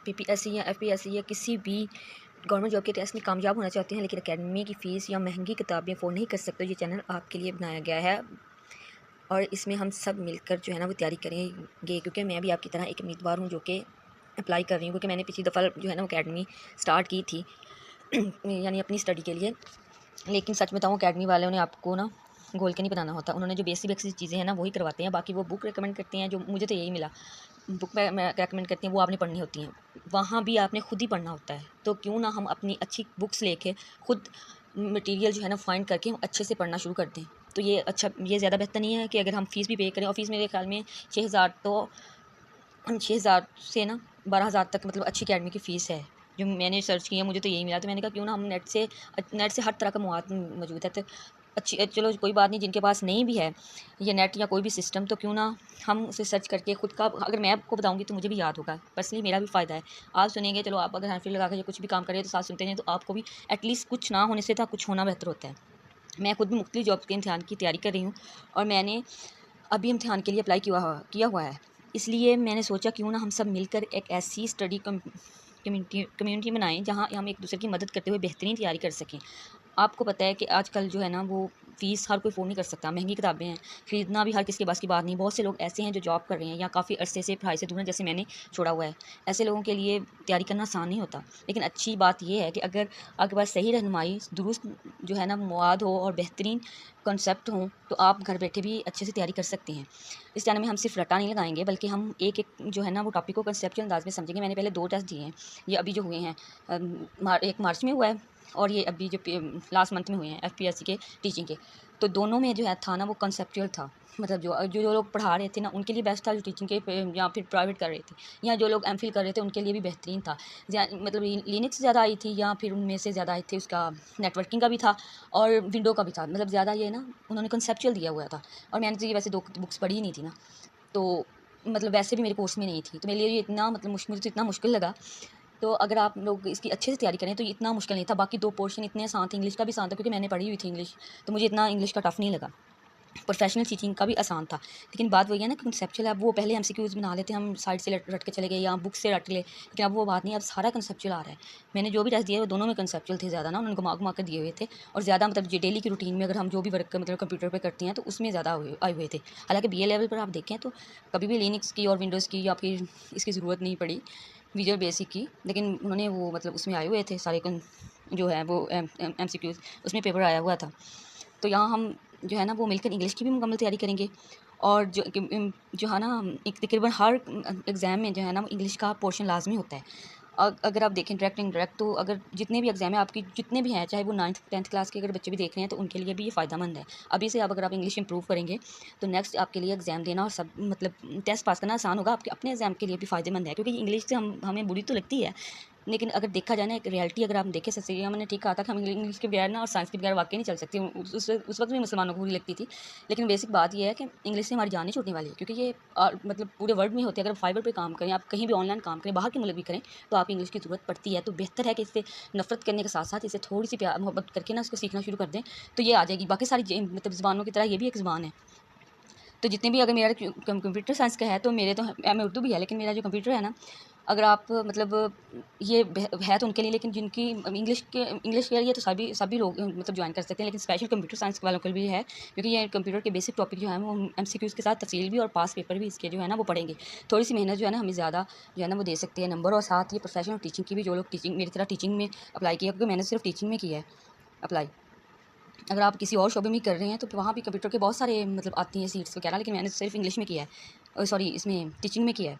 PPSC या FPSC या किसी भी गवर्नमेंट जॉब के टेस्ट में कामयाब होना चाहते हैं लेकिन एकेडमी की फ़ीस या महंगी किताबें अफोर्ड नहीं कर सकते, ये चैनल आपके लिए बनाया गया है और इसमें हम सब मिलकर जो है ना वो तैयारी करेंगे। क्योंकि मैं भी आपकी तरह एक उम्मीदवार हूँ जो कि अप्लाई कर रही हूँ, क्योंकि मैंने पिछली दफ़ा जो है ना वो अकेडमी स्टार्ट की थी यानी अपनी स्टडी के लिए। लेकिन सच बताऊँ, अकेडमी वालों ने आपको ना गोल के नहीं बनाना होता। उन्होंने जो बेसिक चीज़ें हैं ना वही करवाते हैं, बाकी वो बुक रेकमेंड करते हैं। जो मुझे तो यही मिला, बुक में रेकमेंड करती हैं वो आपने पढ़नी होती हैं, वहाँ भी आपने खुद ही पढ़ना होता है। तो क्यों ना हम अपनी अच्छी बुक्स लेके खुद मटेरियल जो है ना फाइंड करके हम अच्छे से पढ़ना शुरू कर दें। तो ये अच्छा, ये ज़्यादा बेहतर नहीं है कि अगर हम फ़ीस भी पे करें, और फ़ीस मेरे ख्याल में 6,000 तो 6,000 से ना 12,000 तक मतलब अच्छी अकेडमी की फ़ीस है। जो मैंने सर्च किया मुझे तो यही मिला। तो मैंने कहा क्यों ना हम नेट से हर तरह का मवाद मौजूद है। तो अच्छी, चलो कोई बात नहीं, जिनके पास नहीं भी है ये नेट या कोई भी सिस्टम, तो क्यों ना हम उसे सर्च करके खुद का, अगर मैं आपको बताऊंगी तो मुझे भी याद होगा, पर्सनली मेरा भी फ़ायदा है। आप सुनेंगे, चलो आप अगर हैंडफ्री लगा कर कुछ भी काम करें तो साथ सुनते हैं, तो आपको भी एटलीस्ट कुछ ना होने से था कुछ होना बेहतर होता है। मैं खुद भी मुख्तलिफ जॉब के इम्तिहान की तैयारी कर रही हूँ और मैंने अभी इम्तिहान के लिए अप्लाई किया हुआ है। इसलिए मैंने सोचा क्यों ना हम सब मिलकर एक ऐसी स्टडी कम्युनिटी बनाएं जहां हम एक दूसरे की मदद करते हुए बेहतरीन तैयारी कर सकें। आपको पता है कि आजकल जो है ना वो फ़ीस हर कोई फ़ोन नहीं कर सकता, महंगी किताबें हैं, ख़रीदना भी हर किसी के पास की बात नहीं। बहुत से लोग ऐसे हैं जो जॉब कर रहे हैं या काफ़ी अरसे से पढ़ाई से दूर हैं, जैसे मैंने छोड़ा हुआ है। ऐसे लोगों के लिए तैयारी करना आसान नहीं होता। लेकिन अच्छी बात यह है कि अगर आपके पास सही रहनुमाई, दुरुस्त जो है ना मवाद हो और बेहतरीन कॉन्सेप्ट हों, तो आप घर बैठे भी अच्छे से तैयारी कर सकते हैं। इस चैनल में हम सिर्फ रट्टा नहीं लगाएंगे, बल्कि हम एक एक जो है ना वो टॉपिक को कंसेप्चुअल अंदाज में समझेंगे। मैंने पहले 2 टेस्ट दिए हैं, ये अभी जो हुए हैं, एक मार्च में हुआ है और ये अभी जो लास्ट मंथ में हुए हैं एफपीएससी के टीचिंग के। तो दोनों में जो है था ना वो कंसेप्चुअल था। मतलब जो लोग पढ़ा रहे थे ना उनके लिए बेस्ट था, जो टीचिंग के या फिर प्राइवेट कर रहे थे, या जो लोग एमफिल कर रहे थे उनके लिए भी बेहतरीन था। मतलब लिनक्स ज़्यादा आई थी, या फिर उनमें से ज़्यादा आई थी उसका नेटवर्किंग का भी था और विंडो का भी था। मतलब ज़्यादा ये ना उन्होंने कंसेप्चुअल दिया हुआ था। और मैंने तो ये वैसे 2 बुक्स पढ़ी ही नहीं थी ना, तो मतलब वैसे भी मेरे कोर्स में नहीं थी, तो मेरे लिए ये इतना मतलब मुझे तो इतना मुश्किल लगा। तो अगर आप लोग इसकी अच्छे से तैयारी करें तो ये इतना मुश्किल नहीं था। बाकी 2 पोर्शन इतने आसान थे, इंग्लिश का भी आसान था क्योंकि मैंने पढ़ी हुई थी इंग्लिश, तो मुझे इतना इंग्लिश का टफ़ नहीं लगा। प्रोफेशनल टीचिंग का भी आसान था। लेकिन बात वही है ना, कंसेप्चुअल है, अब वो पहले एमसीक्यूज़ बना लेते हैं, हम साइड से रट के चले गए या बुक से रट ले, लेकिन अब वो बात नहीं, अब सारा कंसेप्चुअल आ रहा है। मैंने जो भी टेस्ट दिए वो दोनों में कंसेप्चुअल थे ज़्यादा ना, उन्होंने घुमा कर दिए हुए थे। और ज़्यादा मतलब जो डेली की रूटीन में अगर हम जो भी वर्क मतलब कंप्यूटर पे करते हैं तो उसमें ज़्यादा आए हुए थे। हालाँकि बीए लेवल पर आप देखें तो कभी भी लिनक्स की और विंडोज़ की या फिर इसकी ज़रूरत नहीं पड़ी, विजुअल बेसिक की, लेकिन उन्होंने वो मतलब उसमें आए हुए थे सारे जो है वो एमसीक्यूज़, उसमें पेपर आया हुआ था। तो यहाँ हम जो है ना वो मिलकर इंग्लिश की भी मुकम्मल तैयारी करेंगे। और जो है ना एक तकरीबन हर एग्ज़ाम में जो है ना वो इंग्लिश का पोर्शन लाजमी होता है। अगर आप देखें डायरेक्ट इनडायरेक्ट, तो अगर जितने भी एग्ज़ाम है आपकी, जितने भी हैं, चाहे वो 9th 10th क्लास के अगर बच्चे भी देख रहे हैं तो उनके लिए भी ये फ़ायदेमंद है। अभी से अगर आप इंग्लिश इंप्रूव करेंगे तो नेक्स्ट आपके लिए एग्ज़ाम देना और सब मतलब टेस्ट पास करना आसान होगा। आपके अपने एग्ज़ाम के लिए भी फ़ायदेमंद है, क्योंकि इंग्लिश से हमें बुरी तो लगती है, लेकिन अगर देखा जाए ना एक रियलिटी, अगर आप देखें, सर मैंने ठीक कहा था कि हम इंग्लिश के बगैर ना और साइंस के बगैर वाकई नहीं चल सकते। उस वक्त भी मुसलमानों को बुरी लगती थी। लेकिन बेसिक बात यह है कि इंग्लिश से हमारी जान नहीं छूटने वाली है, क्योंकि ये मतलब पूरे वर्ल्ड में होती है। अगर फाइबर पे काम करें, आप कहीं भी ऑनलाइन काम करें, बाहर के मुल्क भी करें, तो आपको इंग्लिश की ज़रूरत पड़ती है। तो बेहतर है कि इससे नफरत करने के साथ साथ इसे थोड़ी सी प्यार मोहब्बत करके ना इसको सीखना शुरू कर दें, तो ये आ जाएगी। बाकी सारी मतलब ज़बानों की तरह ये भी एक ज़बान है। तो जितने भी, अगर मेरा कंप्यूटर साइंस का है तो मेरे तो मैं उर्दू भी है, लेकिन मेरा जो कंप्यूटर है ना, अगर आप मतलब ये है तो उनके लिए, लेकिन जिनकी इंग्लिश के लिए तो सभी लोग मतलब ज्वाइन कर सकते हैं, लेकिन स्पेशल कंप्यूटर साइंस वालों के लिए भी है, क्योंकि ये कंप्यूटर के बेसिक टॉपिक जो है वो एमसीक्यूज़ के साथ तफसील भी और पास पेपर भी इसके जो है ना वो पढ़ेंगे। थोड़ी सी मेहनत जो है ना हमें ज़्यादा जो है ना वो दे सकती है नंबर। और साथ ही प्रोफेशनल टीचिंग की भी, जो लोग टीचिंग मेरी तरह टीचिंग में अप्लाई किया, क्योंकि मैंने सिर्फ टीचिंग में किया है अप्लाई। अगर आप किसी और शोबे में कर रहे हैं तो वहाँ भी कंप्यूटर के बहुत सारे मतलब आती हैं सीट्स वगैरह, लेकिन मैंने सिर्फ इंग्लिश में किया है, सॉरी इसमें टीचिंग में किया है।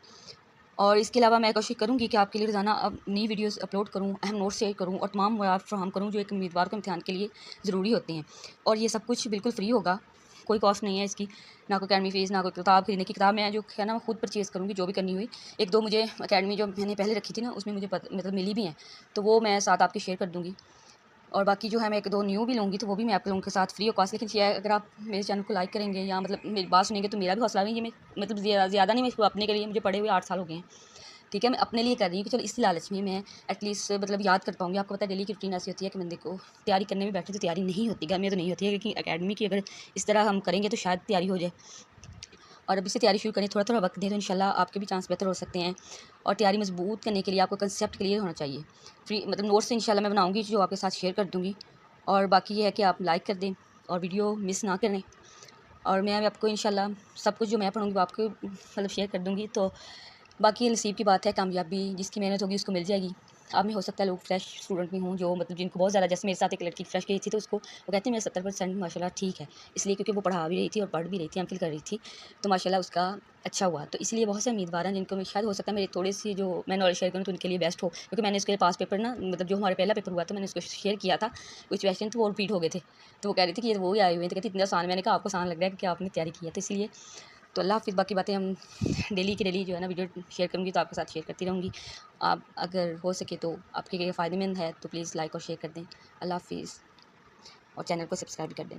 और इसके अलावा मैं कोशिश करूँगी कि आपके लिए रोज़ाना अब नई वीडियोस अपलोड करूँ, अहम नोट्स शेयर करूँ और तमाम मवाद फराहम करूँ जो एक उम्मीदवार को इम्तिहान के लिए ज़रूरी होते हैं। और ये सब कुछ बिल्कुल फ्री होगा, कोई कॉस्ट नहीं है इसकी, ना कोई अकेडमी फ़ीस, ना कोई किताब खरीदने की। किताब मैं जो है ना मैं खुद परचेज़ करूँगी, जो भी करनी हुई। 1-2 मुझे अकेडमी जो मैंने पहले रखी थी ना उसमें मुझे मतलब मिली भी हैं, तो वो मैं साथ आपके शेयर कर दूँगी। और बाकी जो है मैं 1-2 न्यू भी लूँगी, तो वो भी मैं आप लोगों के साथ फ्री ऑफ कॉस्ट। लेकिन ये है, अगर आप मेरे चैनल को लाइक करेंगे या मतलब मेरी बात सुनेंगे तो मेरा भी हौसला है। ये मैं मतलब ज़्यादा नहीं, मैं इसको अपने के लिए, मुझे पढ़े हुए 8 साल हो गए हैं, ठीक है। मैं अपने लिए कर रही हूँ कि चलो इसी लालच में मैं एटलीस्ट मतलब याद कर पाऊँगी। आपको पता है डेली की रूटीन ऐसी होती है कि बंदे को तैयारी करने में बैठे तो तैयारी नहीं होती, घर में तो नहीं होती है, लेकिन अकेडमी की अगर इस तरह हम करेंगे तो शायद तैयारी हो जाए। और अभी से तैयारी शुरू करें, थोड़ा थोड़ा वक्त दें तो इंशाल्लाह आपके भी चांस बेहतर हो सकते हैं। और तैयारी मजबूत करने के लिए आपको कंसेप्ट क्लियर होना चाहिए। फ्री मतलब नोट्स तो इंशाल्लाह मैं बनाऊँगी जो आपके साथ शेयर कर दूँगी। और बाकी ये है कि आप लाइक कर दें और वीडियो मिस ना करें। और मैं आपको इंशाल्लाह सब कुछ जो मैं पढ़ूँगी वो आपको मतलब शेयर कर दूँगी। तो बाकी नसीब की बात है, कामयाबी जिसकी मेहनत होगी उसको मिल जाएगी। आप में हो सकता है लोग फ्रेश स्टूडेंट भी हों जो मतलब जिनको बहुत ज़्यादा, जैसे मेरे साथ एक लड़की फ्रेश गई थी तो उसको वो कहती है मेरा 70% माशाल्लाह ठीक है, इसलिए क्योंकि वो पढ़ा भी रही थी और पढ़ भी रही थी, एमफिल कर रही थी, तो माशाल्लाह उसका अच्छा हुआ। तो इसलिए बहुत से उम्मीदवार हैं जिनको मैं शायद हो सकता है मेरी थोड़ी सी जो मैं नॉलेज शेयर करूँ तो उनके लिए बेस्ट हो, क्योंकि मैंने उसके पास पेपर ना मतलब जो हमारा पहला पेपर हुआ था मैंने उसको शेयर किया था, कुछ क्वेश्चन तो वो रिपीट हो गए थे, तो वो कह रही थी कि ये वो ही आए हुए हैं, तो कहती इतना आसान, मैंने कहा आपको आसान लग रहा है क्योंकि आपने तैयारी की है। तो इसलिए तो अल्लाह हाफ़िज़। बाकी बातें हम डेली की डेली जो है ना वीडियो शेयर करूँगी तो आपके साथ शेयर करती रहूँगी। आप अगर हो सके तो आपके लिए फ़ायदेमंद है तो प्लीज़ लाइक और शेयर कर दें। अल्लाह हाफ़िज़ और चैनल को सब्सक्राइब भी कर दें।